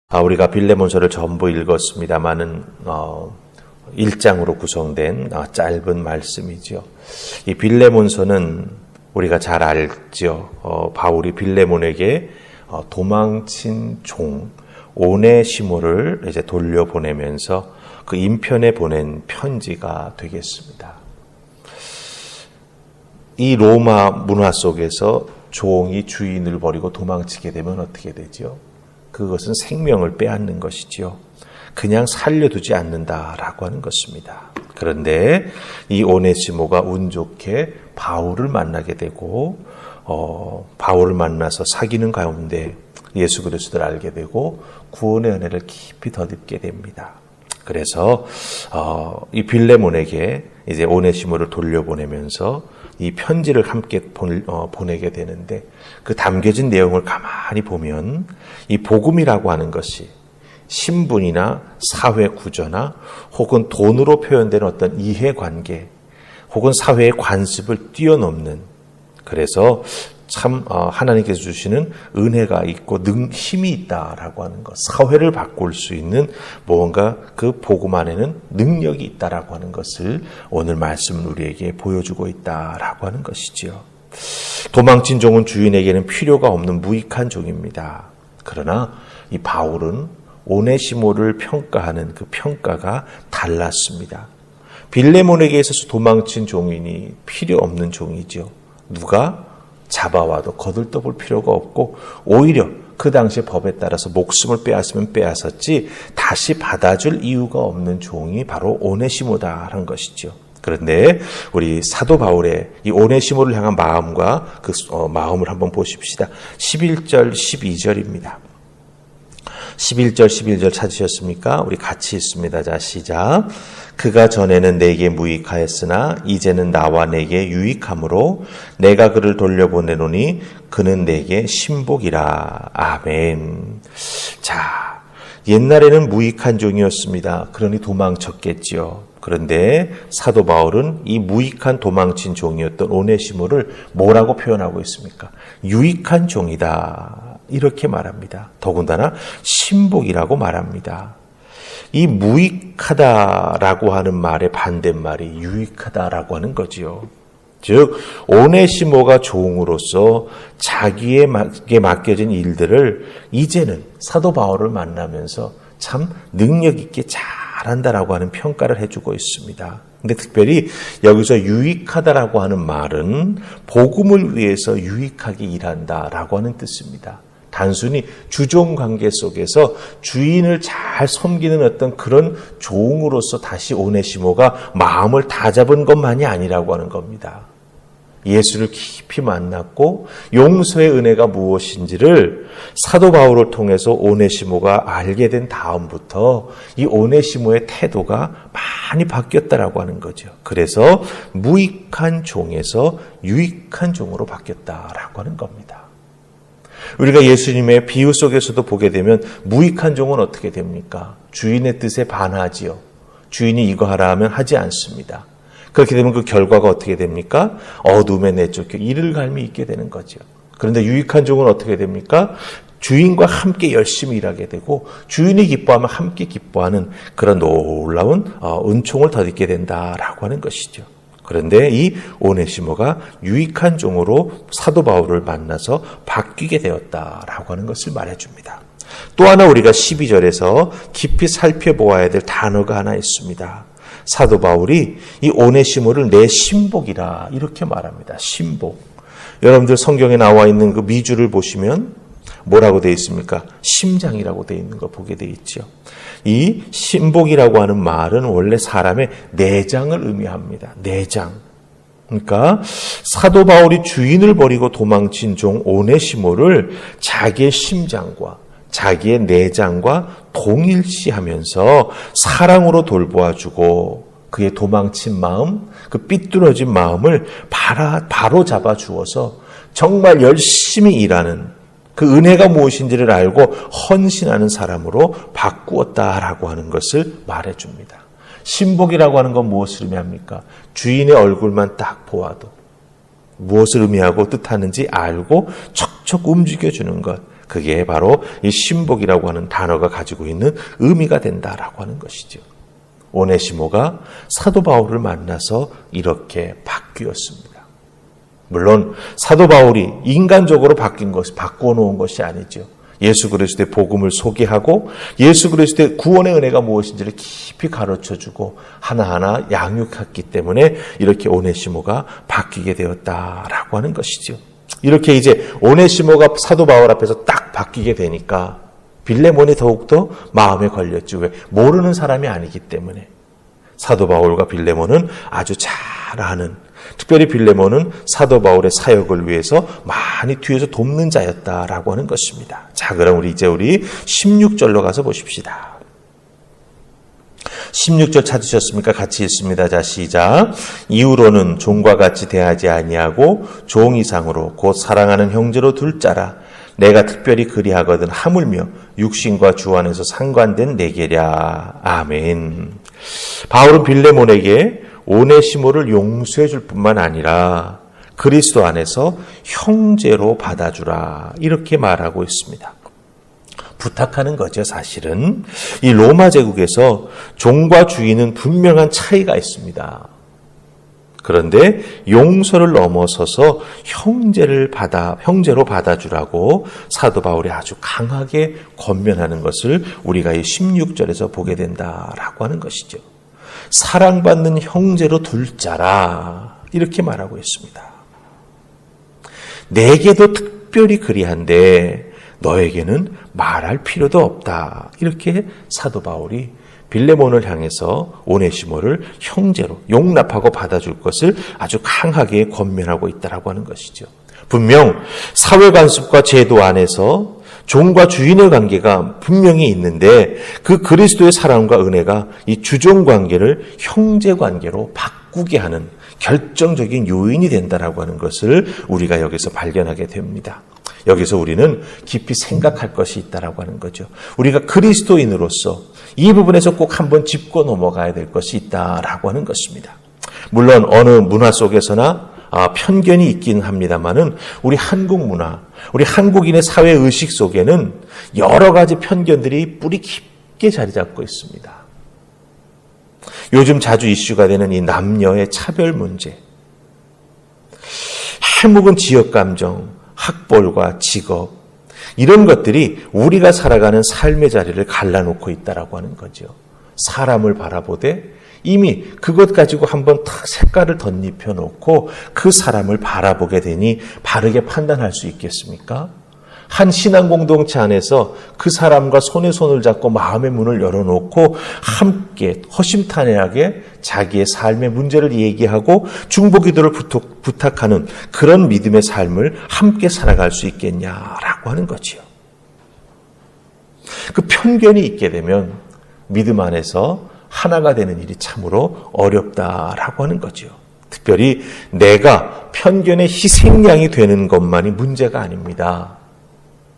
우리가 빌레몬서를 전부 읽었습니다마는 1장으로 구성된 짧은 말씀이죠. 이 빌레몬서는 우리가 잘 알죠. 바울이 빌레몬에게 도망친 종 오네시모를 이제 돌려보내면서 그 인편에 보낸 편지가 되겠습니다. 이 로마 문화 속에서 종이 주인을 버리고 도망치게 되면 어떻게 되죠? 그것은 생명을 빼앗는 것이지요. 그냥 살려두지 않는다라고 하는 것입니다. 그런데 이 오네시모가 운 좋게 바울을 만나게 되고 바울을 만나서 사귀는 가운데 예수 그리스도를 알게 되고 구원의 은혜를 깊이 덧입게 됩니다. 그래서 이 빌레몬에게 이제 오네시모를 돌려보내면서 이 편지를 함께 보내게 되는데 그 담겨진 내용을 가만히 보면 이 복음이라고 하는 것이 신분이나 사회 구조나 혹은 돈으로 표현되는 어떤 이해관계 혹은 사회의 관습을 뛰어넘는, 그래서 참 하나님께서 주시는 은혜가 있고 힘이 있다라고 하는 것, 사회를 바꿀 수 있는 무언가 그 복음 안에는 능력이 있다라고 하는 것을 오늘 말씀은 우리에게 보여주고 있다라고 하는 것이지요. 도망친 종은 주인에게는 필요가 없는 무익한 종입니다. 그러나 이 바울은 오네시모를 평가하는 그 평가가 달랐습니다. 빌레몬에게 있어서 도망친 종이니 필요 없는 종이죠. 누가 잡아와도 거들떠볼 필요가 없고 오히려 그 당시의 법에 따라서 목숨을 빼앗으면 빼앗았지 다시 받아줄 이유가 없는 종이 바로 오네시모다라는 것이죠. 그런데 우리 사도 바울의 이 오네시모를 향한 마음과 그 마음을 한번 보십시다. 11절 12절입니다. 11절 11절 찾으셨습니까? 우리 같이 읽습니다. 자, 시작. 그가 전에는 내게 무익하였으나 이제는 나와 내게 유익함으로 내가 그를 돌려보내노니 그는 내게 신복이라. 아멘. 자, 옛날에는 무익한 종이었습니다. 그러니 도망쳤겠지요. 그런데 사도 바울은 이 무익한 도망친 종이었던 오네시모를 뭐라고 표현하고 있습니까? 유익한 종이다. 이렇게 말합니다. 더군다나 신복이라고 말합니다. 이 무익하다라고 하는 말의 반대말이 유익하다라고 하는 거지요. 즉 오네시모가 종으로서 자기에게 맡겨진 일들을 이제는 사도 바울을 만나면서 참 능력 있게 잘한다라고 하는 평가를 해주고 있습니다. 근데 특별히 여기서 유익하다라고 하는 말은 복음을 위해서 유익하게 일한다라고 하는 뜻입니다. 단순히 주종 관계 속에서 주인을 잘 섬기는 어떤 그런 종으로서 다시 오네시모가 마음을 다잡은 것만이 아니라고 하는 겁니다. 예수를 깊이 만났고 용서의 은혜가 무엇인지를 사도 바울을 통해서 오네시모가 알게 된 다음부터 이 오네시모의 태도가 많이 바뀌었다라고 하는 거죠. 그래서 무익한 종에서 유익한 종으로 바뀌었다라고 하는 겁니다. 우리가 예수님의 비유 속에서도 보게 되면 무익한 종은 어떻게 됩니까? 주인의 뜻에 반하지요. 주인이 이거 하라 하면 하지 않습니다. 그렇게 되면 그 결과가 어떻게 됩니까? 어둠에 내쫓겨 이를 갈미 있게 되는 거죠. 그런데 유익한 종은 어떻게 됩니까? 주인과 함께 열심히 일하게 되고 주인이 기뻐하면 함께 기뻐하는 그런 놀라운 은총을 덧입게 된다라고 하는 것이죠. 그런데 이 오네시모가 유익한 종으로 사도 바울을 만나서 바뀌게 되었다라고 하는 것을 말해줍니다. 또 하나 우리가 12절에서 깊이 살펴보아야 될 단어가 하나 있습니다. 사도 바울이 이 오네시모를 내 신복이라 이렇게 말합니다. 신복. 여러분들 성경에 나와 있는 그 미주를 보시면 뭐라고 되어 있습니까? 심장이라고 되어 있는 거 보게 되어 있죠. 이 신복이라고 하는 말은 원래 사람의 내장을 의미합니다. 내장. 그러니까 사도 바울이 주인을 버리고 도망친 종 오네시모를 자기의 심장과 자기의 내장과 동일시하면서 사랑으로 돌보아주고 그의 도망친 마음, 그 삐뚤어진 마음을 바로 잡아주어서 정말 열심히 일하는 그 은혜가 무엇인지를 알고 헌신하는 사람으로 바꾸었다라고 하는 것을 말해줍니다. 신복이라고 하는 건 무엇을 의미합니까? 주인의 얼굴만 딱 보아도 무엇을 의미하고 뜻하는지 알고 척척 움직여주는 것. 그게 바로 이 신복이라고 하는 단어가 가지고 있는 의미가 된다라고 하는 것이죠. 오네시모가 사도 바울을 만나서 이렇게 바뀌었습니다. 물론 사도 바울이 인간적으로 바꾸어 놓은 것이 아니죠. 예수 그리스도의 복음을 소개하고 예수 그리스도의 구원의 은혜가 무엇인지를 깊이 가르쳐주고 하나하나 양육했기 때문에 이렇게 오네시모가 바뀌게 되었다라고 하는 것이죠. 이렇게 이제 오네시모가 사도 바울 앞에서 딱 바뀌게 되니까 빌레몬이 더욱더 마음에 걸렸죠. 왜? 모르는 사람이 아니기 때문에. 사도 바울과 빌레몬은 아주 잘 아는, 특별히 빌레몬은 사도 바울의 사역을 위해서 많이 뒤에서 돕는 자였다라고 하는 것입니다. 자, 그럼 우리 16절로 가서 보십시다. 16절 찾으셨습니까? 같이 읽습니다. 자, 시작. 이후로는 종과 같이 대하지 아니하고 종 이상으로 곧 사랑하는 형제로 둘 자라. 내가 특별히 그리하거든 하물며 육신과 주 안에서 상관된 내게랴. 아멘. 바울은 빌레몬에게 오네시모를 용서해 줄 뿐만 아니라 그리스도 안에서 형제로 받아주라 이렇게 말하고 있습니다. 부탁하는 거죠. 사실은 이 로마 제국에서 종과 주인은 분명한 차이가 있습니다. 그런데 용서를 넘어서서 형제로 받아주라고 사도 바울이 아주 강하게 권면하는 것을 우리가 이 16절에서 보게 된다라고 하는 것이죠. 사랑받는 형제로 둘 자라 이렇게 말하고 있습니다. 내게도 특별히 그리한데 너에게는 말할 필요도 없다. 이렇게 사도 바울이 빌레몬을 향해서 오네시모를 형제로 용납하고 받아줄 것을 아주 강하게 권면하고 있다라고 하는 것이죠. 분명 사회관습과 제도 안에서 종과 주인의 관계가 분명히 있는데 그 그리스도의 사랑과 은혜가 이 주종 관계를 형제 관계로 바꾸게 하는 결정적인 요인이 된다라고 하는 것을 우리가 여기서 발견하게 됩니다. 여기서 우리는 깊이 생각할 것이 있다라고 하는 거죠. 우리가 그리스도인으로서 이 부분에서 꼭 한번 짚고 넘어가야 될 것이 있다라고 하는 것입니다. 물론 어느 문화 속에서나 편견이 있긴 합니다만은 우리 한국 문화, 우리 한국인의 사회 의식 속에는 여러 가지 편견들이 뿌리 깊게 자리 잡고 있습니다. 요즘 자주 이슈가 되는 이 남녀의 차별 문제, 해묵은 지역 감정, 학벌과 직업, 이런 것들이 우리가 살아가는 삶의 자리를 갈라놓고 있다라고 하는 거죠. 사람을 바라보되 이미 그것 가지고 한번 탁 색깔을 덧입혀 놓고 그 사람을 바라보게 되니 바르게 판단할 수 있겠습니까? 한 신앙 공동체 안에서 그 사람과 손에 손을 잡고 마음의 문을 열어놓고 함께 허심탄회하게 자기의 삶의 문제를 얘기하고 중보기도를 부탁하는 그런 믿음의 삶을 함께 살아갈 수 있겠냐라고 하는 거지요. 그 편견이 있게 되면 믿음 안에서 하나가 되는 일이 참으로 어렵다라고 하는 거죠. 특별히 내가 편견의 희생양이 되는 것만이 문제가 아닙니다.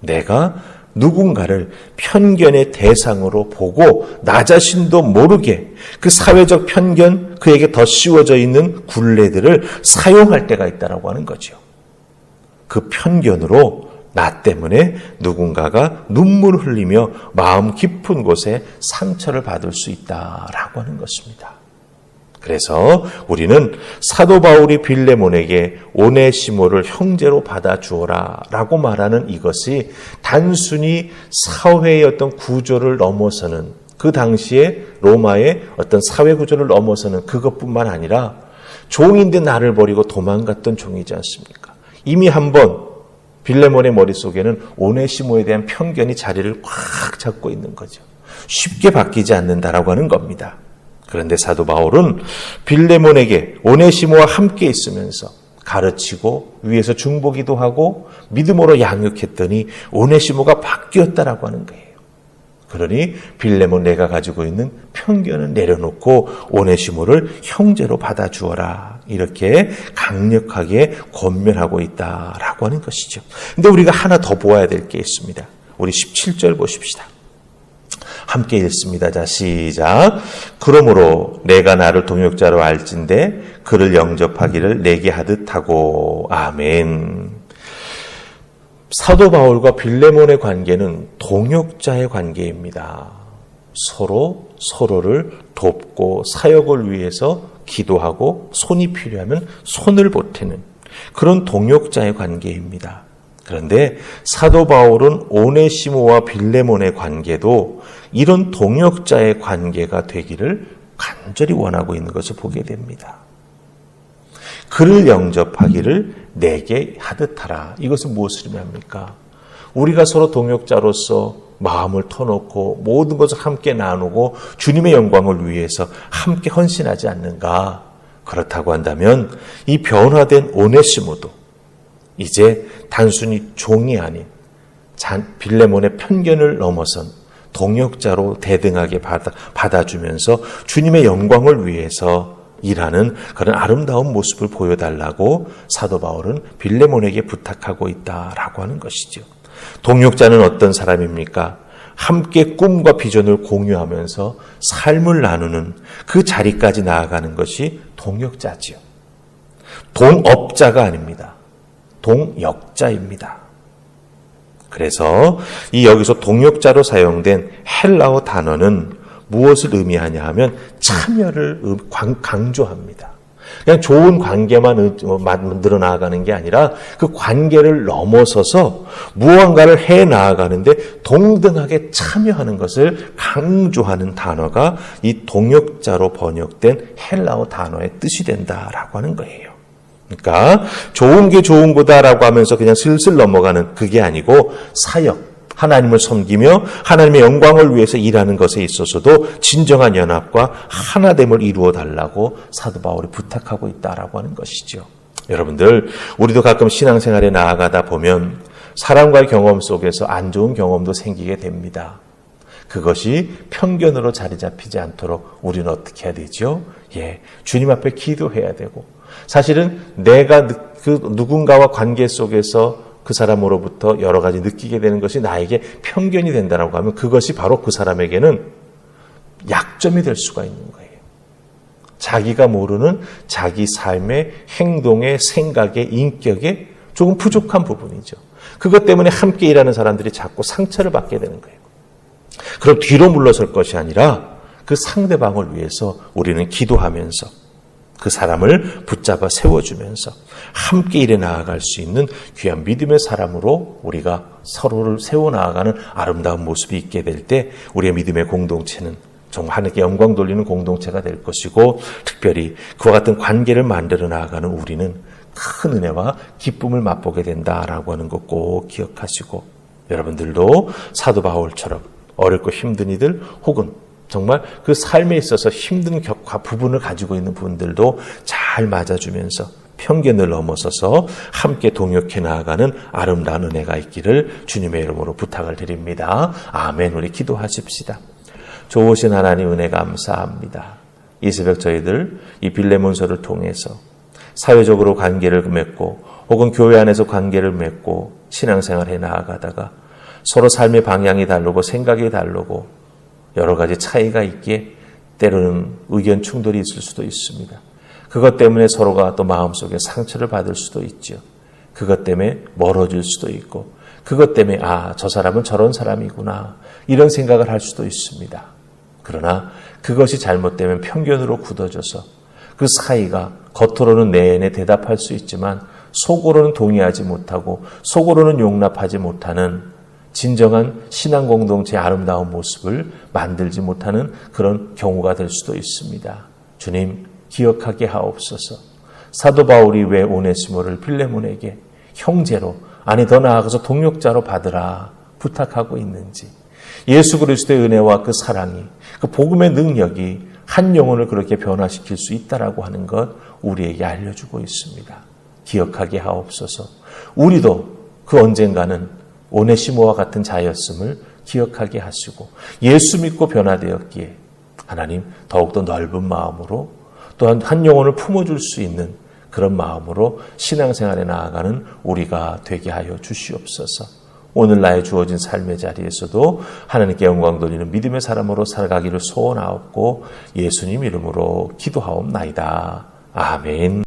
내가 누군가를 편견의 대상으로 보고 나 자신도 모르게 그 사회적 편견, 그에게 더 씌워져 있는 굴레들을 사용할 때가 있다라고 하는 거죠. 그 편견으로 나 때문에 누군가가 눈물을 흘리며 마음 깊은 곳에 상처를 받을 수 있다라고 하는 것입니다. 그래서 우리는 사도 바울이 빌레몬에게 오네시모를 형제로 받아주어라 라고 말하는 이것이 단순히 사회의 어떤 구조를 넘어서는, 그 당시에 로마의 어떤 사회 구조를 넘어서는 그것뿐만 아니라 종인데 나를 버리고 도망갔던 종이지 않습니까? 이미 한번 빌레몬의 머릿속에는 오네시모에 대한 편견이 자리를 꽉 잡고 있는 거죠. 쉽게 바뀌지 않는다라고 하는 겁니다. 그런데 사도 바울은 빌레몬에게 오네시모와 함께 있으면서 가르치고 위에서 중보기도 하고 믿음으로 양육했더니 오네시모가 바뀌었다라고 하는 거예요. 그러니 빌레몬 내가 가지고 있는 편견을 내려놓고 오네시모를 형제로 받아주어라. 이렇게 강력하게 권면하고 있다라고 하는 것이죠. 근데 우리가 하나 더 보아야 될 게 있습니다. 우리 17절 보십시다. 함께 읽습니다. 자, 시작. 그러므로 내가 나를 동역자로 알진대 그를 영접하기를 내게 하듯 하고. 아멘. 사도 바울과 빌레몬의 관계는 동역자의 관계입니다. 서로 서로를 돕고 사역을 위해서 기도하고 손이 필요하면 손을 보태는 그런 동역자의 관계입니다. 그런데 사도 바울은 오네시모와 빌레몬의 관계도 이런 동역자의 관계가 되기를 간절히 원하고 있는 것을 보게 됩니다. 그를 영접하기를 내게 하듯 하라. 이것은 무엇을 의미합니까? 우리가 서로 동역자로서 마음을 터놓고 모든 것을 함께 나누고 주님의 영광을 위해서 함께 헌신하지 않는가? 그렇다고 한다면 이 변화된 오네시모도 이제 단순히 종이 아닌 빌레몬의 편견을 넘어선 동역자로 대등하게 받아주면서 주님의 영광을 위해서 일하는 그런 아름다운 모습을 보여달라고 사도 바울은 빌레몬에게 부탁하고 있다라고 하는 것이죠. 동역자는 어떤 사람입니까? 함께 꿈과 비전을 공유하면서 삶을 나누는 그 자리까지 나아가는 것이 동역자지요. 동업자가 아닙니다. 동역자입니다. 그래서 이 여기서 동역자로 사용된 헬라어 단어는 무엇을 의미하냐 하면 참여를 강조합니다. 그냥 좋은 관계만 만들어 나아가는 게 아니라 그 관계를 넘어서서 무언가를 해 나아가는데 동등하게 참여하는 것을 강조하는 단어가 이 동역자로 번역된 헬라어 단어의 뜻이 된다라고 하는 거예요. 그러니까 좋은 게 좋은 거다라고 하면서 그냥 슬슬 넘어가는 그게 아니고 사역, 하나님을 섬기며 하나님의 영광을 위해서 일하는 것에 있어서도 진정한 연합과 하나됨을 이루어 달라고 사도 바울이 부탁하고 있다라고 하는 것이죠. 여러분들, 우리도 가끔 신앙생활에 나아가다 보면 사람과의 경험 속에서 안 좋은 경험도 생기게 됩니다. 그것이 편견으로 자리 잡히지 않도록 우리는 어떻게 해야 되죠? 주님 앞에 기도해야 되고, 사실은 내가 그 누군가와 관계 속에서 그 사람으로부터 여러 가지 느끼게 되는 것이 나에게 편견이 된다고 하면 그것이 바로 그 사람에게는 약점이 될 수가 있는 거예요. 자기가 모르는 자기 삶의 행동의 생각의 인격에 조금 부족한 부분이죠. 그것 때문에 함께 일하는 사람들이 자꾸 상처를 받게 되는 거예요. 그럼 뒤로 물러설 것이 아니라 그 상대방을 위해서 우리는 기도하면서 그 사람을 붙잡아 세워주면서 함께 일해 나아갈 수 있는 귀한 믿음의 사람으로 우리가 서로를 세워나가는 아름다운 모습이 있게 될 때 우리의 믿음의 공동체는 정말 하나님께 영광 돌리는 공동체가 될 것이고, 특별히 그와 같은 관계를 만들어 나아가는 우리는 큰 은혜와 기쁨을 맛보게 된다라고 하는 것 꼭 기억하시고, 여러분들도 사도 바울처럼 어렵고 힘든 이들 혹은 정말 그 삶에 있어서 힘든 부분을 가지고 있는 분들도 잘 맞아주면서 편견을 넘어서서 함께 동역해 나아가는 아름다운 은혜가 있기를 주님의 이름으로 부탁을 드립니다. 아멘. 우리 기도하십시다. 좋으신 하나님 은혜 감사합니다. 이 새벽 저희들 이 빌레몬서를 통해서 사회적으로 관계를 맺고 혹은 교회 안에서 관계를 맺고 신앙생활에 나아가다가 서로 삶의 방향이 다르고 생각이 다르고 여러 가지 차이가 있기에 때로는 의견 충돌이 있을 수도 있습니다. 그것 때문에 서로가 또 마음속에 상처를 받을 수도 있죠. 그것 때문에 멀어질 수도 있고, 그것 때문에 저 사람은 저런 사람이구나 이런 생각을 할 수도 있습니다. 그러나 그것이 잘못되면 편견으로 굳어져서 그 사이가 겉으로는 내내 대답할 수 있지만 속으로는 동의하지 못하고 속으로는 용납하지 못하는 진정한 신앙 공동체의 아름다운 모습을 만들지 못하는 그런 경우가 될 수도 있습니다. 주님, 기억하게 하옵소서. 사도 바울이 왜 오네시모를 빌레몬에게 형제로, 아니 더 나아가서 동역자로 받으라 부탁하고 있는지, 예수 그리스도의 은혜와 그 사랑이, 그 복음의 능력이 한 영혼을 그렇게 변화시킬 수 있다라고 하는 것 우리에게 알려주고 있습니다. 기억하게 하옵소서. 우리도 그 언젠가는 오네시모와 같은 자였음을 기억하게 하시고 예수 믿고 변화되었기에 하나님 더욱더 넓은 마음으로 또한 한 영혼을 품어줄 수 있는 그런 마음으로 신앙생활에 나아가는 우리가 되게 하여 주시옵소서. 오늘 나의 주어진 삶의 자리에서도 하나님께 영광 돌리는 믿음의 사람으로 살아가기를 소원하옵고 예수님 이름으로 기도하옵나이다. 아멘.